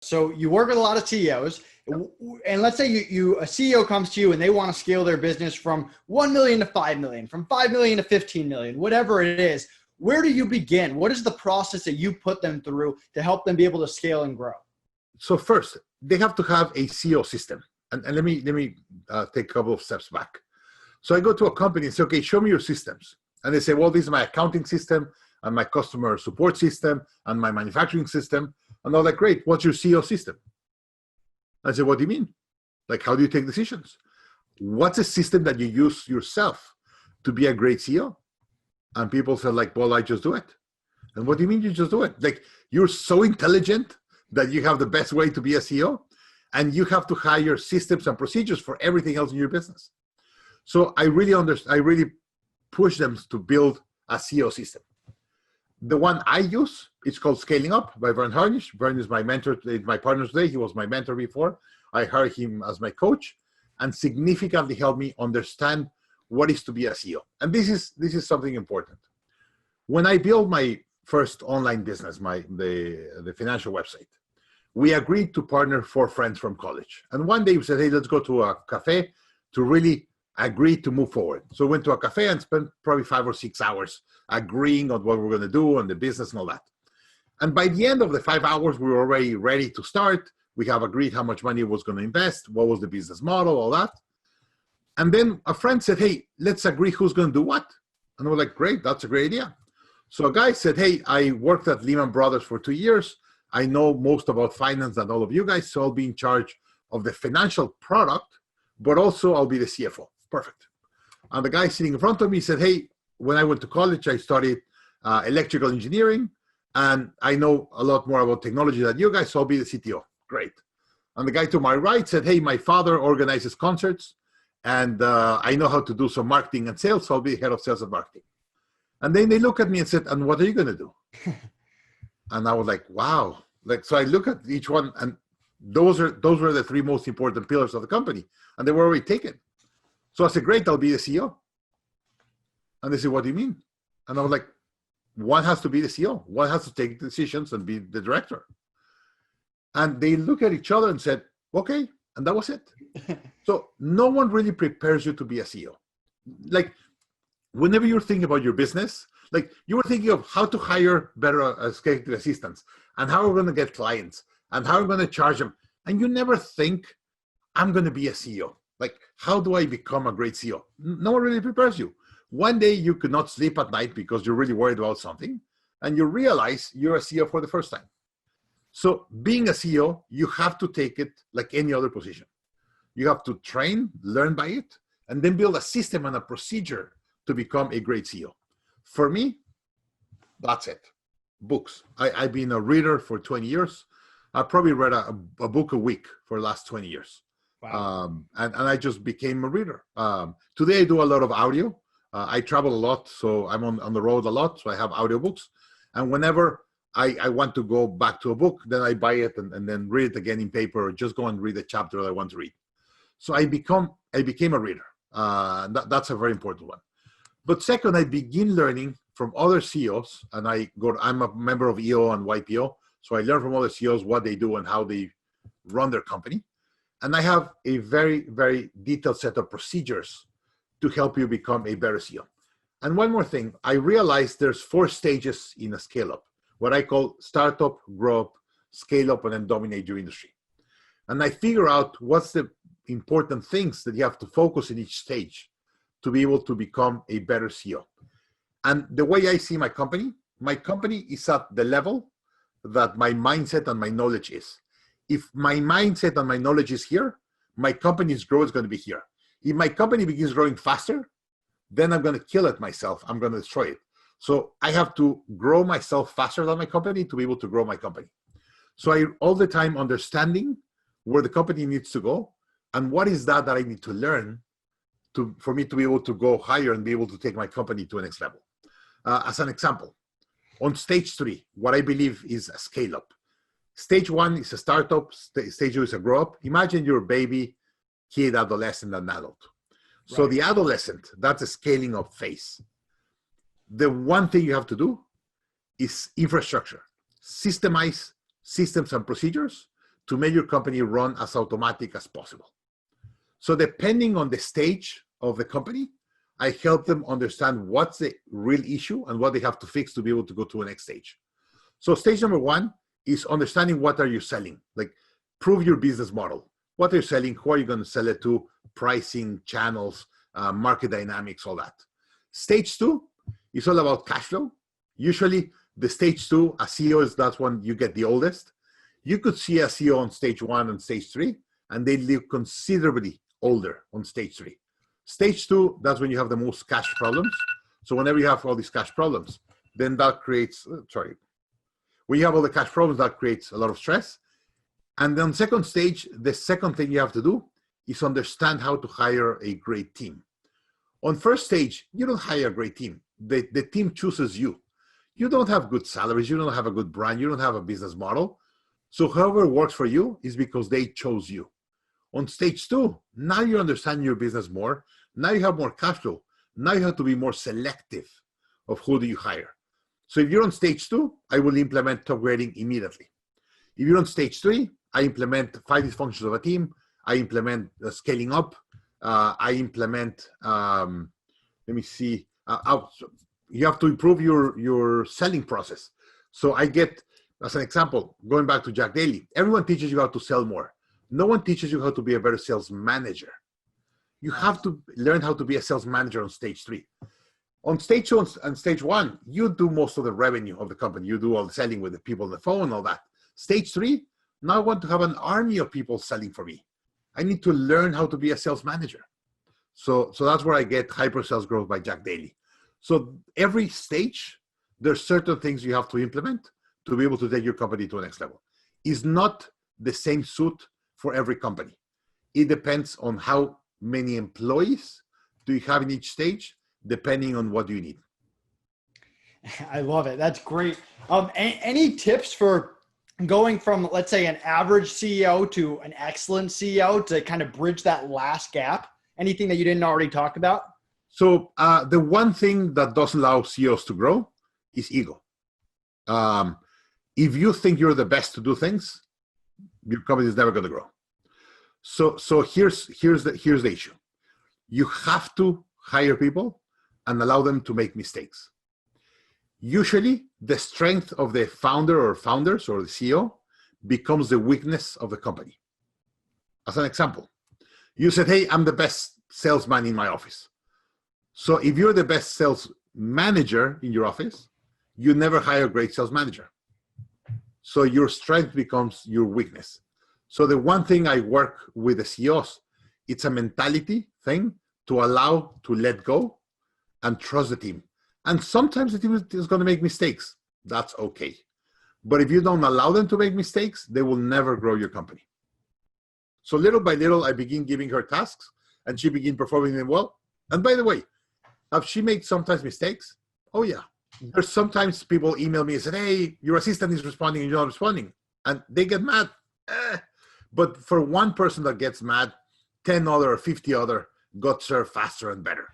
So you work with a lot of CEOs, and let's say a CEO comes to you and they want to scale their business from 1 million to 5 million, from 5 million to 15 million, whatever it is. Where do you begin? What is the process that you put them through to help them be able to scale and grow? So first, they have to have a CEO system. And let me take a couple of steps back. So I go to a company and say, okay, show me your systems. And they say, well, this is my accounting system and my customer support system and my manufacturing system. And they're like, great, what's your CEO system? I said, what do you mean? Like, how do you take decisions? What's a system that you use yourself to be a great CEO? And people said, like, well, I just do it. And what do you mean you just do it? Like, you're so intelligent that you have the best way to be a CEO, and you have to hire systems and procedures for everything else in your business. So I really push them to build a CEO system. The one I use, it's called Scaling Up by Vern Harnish. Vern is my mentor, my partner today. He was my mentor before. I hired him as my coach and significantly helped me understand what is to be a CEO. And this is something important. When I built my first online business, the financial website, we agreed to partner 4 friends from college. And one day we said, hey, let's go to a cafe to really agree to move forward. So we went to a cafe and spent probably 5 or 6 hours agreeing on what we're going to do and the business and all that. And by the end of the 5 hours, we were already ready to start. We have agreed how much money was going to invest, what was the business model, all that. And then a friend said, hey, let's agree who's going to do what. And we're like, great, that's a great idea. So a guy said, hey, I worked at Lehman Brothers for 2 years. I know most about finance than all of you guys, so I'll be in charge of the financial product, but also I'll be the CFO. Perfect. And the guy sitting in front of me said, hey, when I went to college, I studied electrical engineering, and I know a lot more about technology than you guys, so I'll be the CTO. Great. And the guy to my right said, hey, my father organizes concerts, and I know how to do some marketing and sales, so I'll be head of sales and marketing. And then they look at me and said, and what are you going to do? And I was like, wow. Like, so I look at each one, and those were the 3 most important pillars of the company, and they were already taken. So I said, great, I'll be the CEO. And they said, what do you mean? And I was like, one has to be the CEO. One has to take decisions and be the director. And they look at each other and said, okay, and that was it. So no one really prepares you to be a CEO. Like, whenever you're thinking about your business, like you were thinking of how to hire better executive assistants and how we're going to get clients and how we're going to charge them. And you never think, I'm going to be a CEO. Like, how do I become a great CEO? No one really prepares you. One day you could not sleep at night because you're really worried about something, and you realize you're a CEO for the first time. So being a CEO, you have to take it like any other position. You have to train, learn by it, and then build a system and a procedure to become a great CEO. For me, that's it. Books. I've been a reader for 20 years. I probably read a book a week for the last 20 years. Wow. And I just became a reader. Today I do a lot of audio. I travel a lot, so I'm on the road a lot, so I have audiobooks. And whenever I want to go back to a book, then I buy it and then read it again in paper, or just go and read the chapter that I want to read. So I became a reader. That's a very important one. But second, I begin learning from other CEOs, and I'm a member of EO and YPO, so I learn from other CEOs what they do and how they run their company. And I have a very, very detailed set of procedures to help you become a better CEO. And one more thing, I realized there's 4 stages in a scale-up, what I call startup, grow up, scale up, and then dominate your industry. And I figure out what's the important things that you have to focus in each stage to be able to become a better CEO. And the way I see my company is at the level that my mindset and my knowledge is. If my mindset and my knowledge is here, my company's growth is going to be here. If my company begins growing faster, then I'm going to kill it myself. I'm going to destroy it. So I have to grow myself faster than my company to be able to grow my company. So I all the time understanding where the company needs to go and what is that I need to learn for me to be able to go higher and be able to take my company to the next level. As an example, on stage 3, what I believe is a scale up. Stage 1 is a startup, stage 2 is a grow up. Imagine you're a baby, kid, adolescent, and adult. So right. The adolescent, that's a scaling up phase. The one thing you have to do is infrastructure. Systemize systems and procedures to make your company run as automatic as possible. So depending on the stage of the company, I help them understand what's the real issue and what they have to fix to be able to go to the next stage. So stage number one is understanding what are you selling, like prove your business model. What are you selling? Who are you going to sell it to? Pricing, channels, market dynamics, all that. Stage two is all about cash flow. Usually the stage two, a CEO is that's when you get the oldest. You could see a CEO on stage one and stage three, and they live considerably older on stage three. Stage two, that's when you have the most cash problems. So whenever you have all these cash problems, then that creates, when you have all the cash problems, that creates a lot of stress. And then second stage, the second thing you have to do is understand how to hire a great team. On first stage, you don't hire a great team. The team chooses you. You don't have good salaries. You don't have a good brand. You don't have a business model. So however works for you is because they chose you. On stage two, now you understand your business more. Now you have more cash flow. Now you have to be more selective of who do you hire. So if you're on stage two, I will implement top grading immediately. If you're on stage three, I implement 5 dysfunctions of a team. I implement scaling up. I implement, let me see, you have to improve your selling process. So I get, as an example, going back to Jack Daly, everyone teaches you how to sell more. No one teaches you how to be a better sales manager. You have to learn how to be a sales manager on stage three. On stage two and stage one, you do most of the revenue of the company. You do all the selling with the people on the phone, all that. Stage three, now I want to have an army of people selling for me. I need to learn how to be a sales manager. So that's where I get Hyper Sales Growth by Jack Daly. So every stage, there's certain things you have to implement to be able to take your company to the next level. It's not the same suit for every company. It depends on how many employees do you have in each stage, depending on what you need. I love it. That's great. Any tips for going from, let's say, an average CEO to an excellent CEO to kind of bridge that last gap? Anything that you didn't already talk about? So the one thing that doesn't allow CEOs to grow is ego. If you think you're the best to do things, your company is never going to grow. So here's the issue. You have to hire people and allow them to make mistakes. Usually, the strength of the founder or founders or the CEO becomes the weakness of the company. As an example, you said, hey, I'm the best salesman in my office. So if you're the best sales manager in your office, you never hire a great sales manager. So your strength becomes your weakness. So the one thing I work with the CEOs, it's a mentality thing to allow to let go and trust the team. And sometimes the team is going to make mistakes. That's okay. But if you don't allow them to make mistakes, they will never grow your company. So little by little, I begin giving her tasks and she began performing them well. And by the way, have she made sometimes mistakes? Oh yeah. There's sometimes people email me and say, hey, your assistant is responding and you're not responding. And they get mad. But for one person that gets mad, 10 other or 50 other got served faster and better.